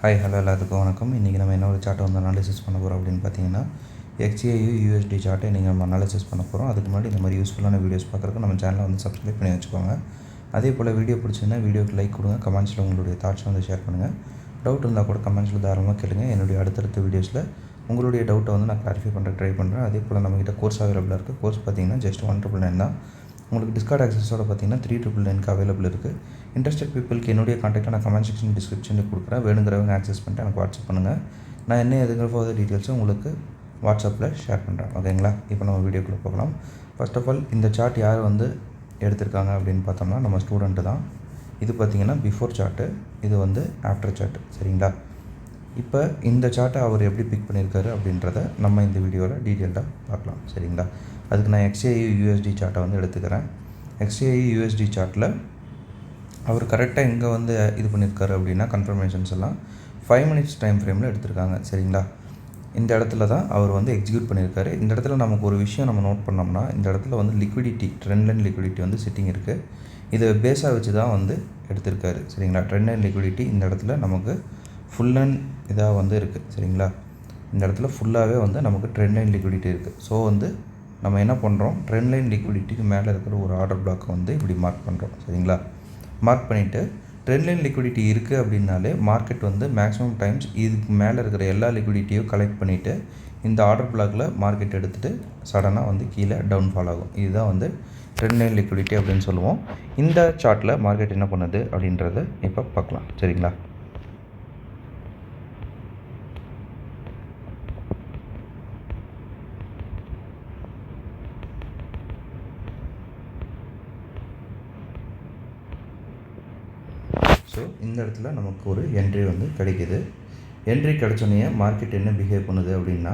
Hi hello எல்லாத்துக்கும் வணக்கம். இன்றைக்கி நம்ம என்ன ஒரு சார்ட்டை வந்து அனாலிசிஸ் பண்ண போகிறோம் அப்படின்னு பார்த்தீங்கன்னா XAU USD சார்ட்டை நீங்கள் நம்ம அனாலிசிஸ் பண்ண போகிறோம். அதுக்கு முன்னாடி இந்த மாதிரி யூஸ்ஃபுல்லான வீடியோஸ் பார்க்குறதுக்கு நம்ம சேனலை வந்து சப்ஸ்கிரைப் பண்ணி வச்சுக்கோங்க. அதே போல் வீடியோ பிடிச்சிங்கன்னா வீடியோக்கு லைக் கொடுங்க, கமெண்ட்ஸில் உங்களுடைய தாட்ஸை வந்து ஷேர் பண்ணுங்கள். டவுட் இருந்தால் கூட கமெண்ட்ஸில் தாராளமாக கேளுங்க. என்னுடைய அடுத்தடுத்த வீடியோஸில் உங்களுடைய டவுட்டை வந்து நான் கிளாரிஃபை பண்ணுற ட்ரை பண்ணுறேன். அதே போல் நம்மகிட்ட கோர்ஸ் அவைலபிளாக இருக்குது. கோர்ஸ் பார்த்தீங்கன்னா ஜஸ்ட் 199 தான். உங்களுக்கு டிஸ்கார்ட் ஆக்சஸோட பார்த்தீங்கன்னா 399க்கு அவைலபிள் இருக்குது. இன்ட்ரெஸ்டட் பீப்புளுக்கு என்னுடைய கான்டாக்டை நான் கமெண்ட் செக்ஷன் டிஸ்கிரிப்ஷனில் கொடுக்குறேன். வேணுங்கிறவங்க ஆக்சஸ் பண்ணிட்டு எனக்கு வாட்ஸ்அப் பண்ணுங்கள். நான் என்ன எதுங்கிற ஃபர்தர் டீட்டெயில்ஸும் உங்களுக்கு வாட்ஸ்அப்பில் ஷேர் பண்ணுறேன். ஓகேங்களா? இப்போ நம்ம வீடியோக்குள்ளே போகலாம். ஃபர்ஸ்ட் ஆஃப் ஆல் இந்த சார்ட் யார் வந்து எடுத்திருக்காங்க அப்படின்னு பார்த்தோம்னா நம்ம ஸ்டூடெண்ட்டு தான். இது பார்த்திங்கன்னா பிஃபோர் சார்ட்டு, இது வந்து ஆஃப்டர் சார்ட்டு. சரிங்களா? இப்போ இந்த சார்ட்டை அவர் எப்படி பிக் பண்ணியிருக்காரு அப்படின்றத நம்ம இந்த வீடியோவில் டீட்டெயில்டாக பார்க்கலாம். சரிங்களா? அதுக்கு நான் XAU USD சார்ட்டை வந்து எடுத்துக்கிறேன். XAU USD சார்ட்டில் அவர் கரெக்டாக எங்கே வந்து இது பண்ணியிருக்காரு அப்படின்னா கன்ஃபர்மேஷன்ஸ் எல்லாம் 5 minutes டைம் ஃப்ரேமில் எடுத்திருக்காங்க. சரிங்களா? இந்த இடத்துல தான் அவர் வந்து எக்ஸிக்யூட் பண்ணியிருக்காரு. இந்த இடத்துல நமக்கு ஒரு விஷயம் நம்ம நோட் பண்ணோம்னா, இந்த இடத்துல வந்து லிக்விடிட்டி, ட்ரெண்ட் லைன் லிக்விடிட்டி வந்து சிட்டிங் இருக்குது. இதை பேஸாக வச்சு தான் வந்து எடுத்திருக்காரு. சரிங்களா? ட்ரெண்ட் லைன் லிக்விடிட்டி இந்த இடத்துல நமக்கு ஃபுல் அண்ட் இதாக வந்து இருக்குது. சரிங்களா? இந்த இடத்துல ஃபுல்லாகவே வந்து நமக்கு ட்ரெண்ட் லைன் லிக்விடிட்டி இருக்குது. ஸோ வந்து நம்ம என்ன பண்ணுறோம், ட்ரெண்ட் லைன் லிக்விடிட்டிக்கு மேலே இருக்கிற ஒரு ஆர்டர் பிளாக்கை வந்து இப்படி மார்க் பண்ணுறோம். சரிங்களா? மார்க் பண்ணிவிட்டு ட்ரெண்ட் லைன் லிக்விடிட்டி இருக்குது அப்படின்னாலே மார்க்கெட் வந்து மேக்ஸிமம் டைம்ஸ் இதுக்கு மேலே இருக்கிற எல்லா லிக்விடிட்டியும் கலெக்ட் பண்ணிவிட்டு இந்த ஆர்டர் பிளாக்கில் மார்க்கெட் எடுத்துகிட்டு சடனாக வந்து கீழே டவுன்ஃபால் ஆகும். இதுதான் வந்து ட்ரெண்ட் லைன் லிக்விடிட்டி அப்படின்னு சொல்லுவோம். இந்த சார்ட்டில் மார்க்கெட் என்ன பண்ணுது அப்படின்றத இப்போ பார்க்கலாம். சரிங்களா? ஸோ இந்த இடத்துல நமக்கு ஒரு என்ட்ரி வந்து கிடைக்கிது. என்ட்ரி கிடச்சோன்னே மார்க்கெட் என்ன பிஹேவ் பண்ணுது அப்படின்னா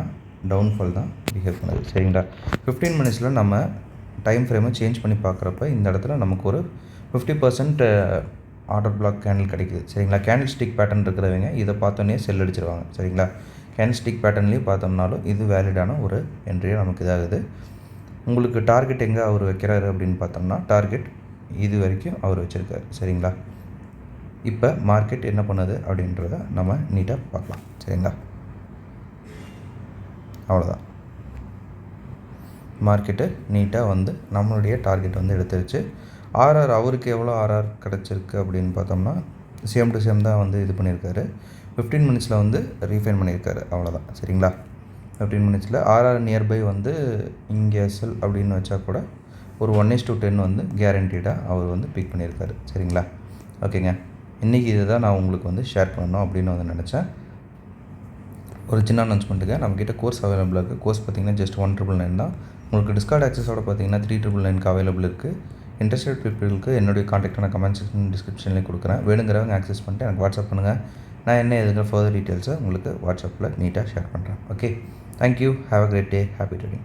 டவுன்ஃபால் தான் பிஹேவ் பண்ணுது. சரிங்களா? 15 minutesல நம்ம டைம் ஃப்ரேமை சேஞ்ச் பண்ணி பார்க்குறப்ப இந்த இடத்துல நமக்கு ஒரு 50% ஆர்டர் பிளாக் கேண்டில் கிடைக்குது. சரிங்களா? கேண்டில் ஸ்டிக் பேட்டர்ன் இருக்கிறவங்க இதை பார்த்தோன்னே செல் அடிச்சிருவாங்க. சரிங்களா? கேண்டில் ஸ்டிக் பேட்டர்ன்லேயும் பார்த்தோம்னாலும் இது வேலிடான ஒரு என்ட்ரியாக நமக்கு இதாகுது. உங்களுக்கு டார்கெட் எங்கே அவர் வைக்கிறாரு அப்படின்னு பார்த்தோம்னா டார்கெட் இது வரைக்கும் அவர் வச்சுருக்காரு. சரிங்களா? இப்போ மார்க்கெட் என்ன பண்ணுது அப்படின்றத நம்ம நீட்டாக பார்க்கலாம். சரிங்களா? அவ்வளோதான். மார்க்கெட்டு நீட்டாக வந்து நம்மளுடைய டார்கெட் வந்து எடுத்துருச்சு. ஆர்ஆர் அவருக்கு எவ்வளோ ஆர்ஆர் கிடச்சிருக்கு அப்படின்னு பார்த்தோம்னா சேம் டு சேம் தான் வந்து இது பண்ணியிருக்காரு. 15 minutesல வந்து ரீஃபைன் பண்ணியிருக்காரு. அவ்வளோதான். சரிங்களா? 15 minutesல ஆர்ஆர் நியர்பை வந்து இங்கே எஸ்எல் அப்படின்னு வச்சா கூட ஒரு 1:10 வந்து கேரண்டீடாக அவர் வந்து பிக் பண்ணியிருக்காரு. சரிங்களா? ஓகேங்க. இன்றைக்கி இதை தான் நான் உங்களுக்கு வந்து ஷேர் பண்ணணும் அப்படின்னு வந்து நினச்சேன். ஒரு சின்ன அனௌன்ஸ்மெண்ட்டுங்க, நம்மக்கிட்ட கோர்ஸ் அவைலபிளாக இருக்குது. கோர்ஸ் பார்த்திங்கன்னா ஜஸ்ட் 199 தான். உங்களுக்கு டிஸ்கார்ட் ஆக்சஸோட பார்த்திங்கன்னா 399க்கு அவைலபிள் இருக்குது. இன்ட்ரெஸ்டட் பீப்புளுக்கு என்னுடைய கான்டாக்டை நான் கமெண்ட் செக்ஷன் டிஸ்கிரிப்ஷன்லேயே கொடுக்குறேன். வேணுங்கிறவங்க ஆக்சஸ் பண்ணிட்டு எனக்கு வாட்ஸ்அப் பண்ணுங்கள். நான் என்ன எதுங்கிற ஃபர்தர் டீட்டெயில்ஸை உங்களுக்கு வாட்ஸ்அப்பில் நீட்டாக ஷேர் பண்ணுறேன். Okay, thank you. Have a great day. Happy trading.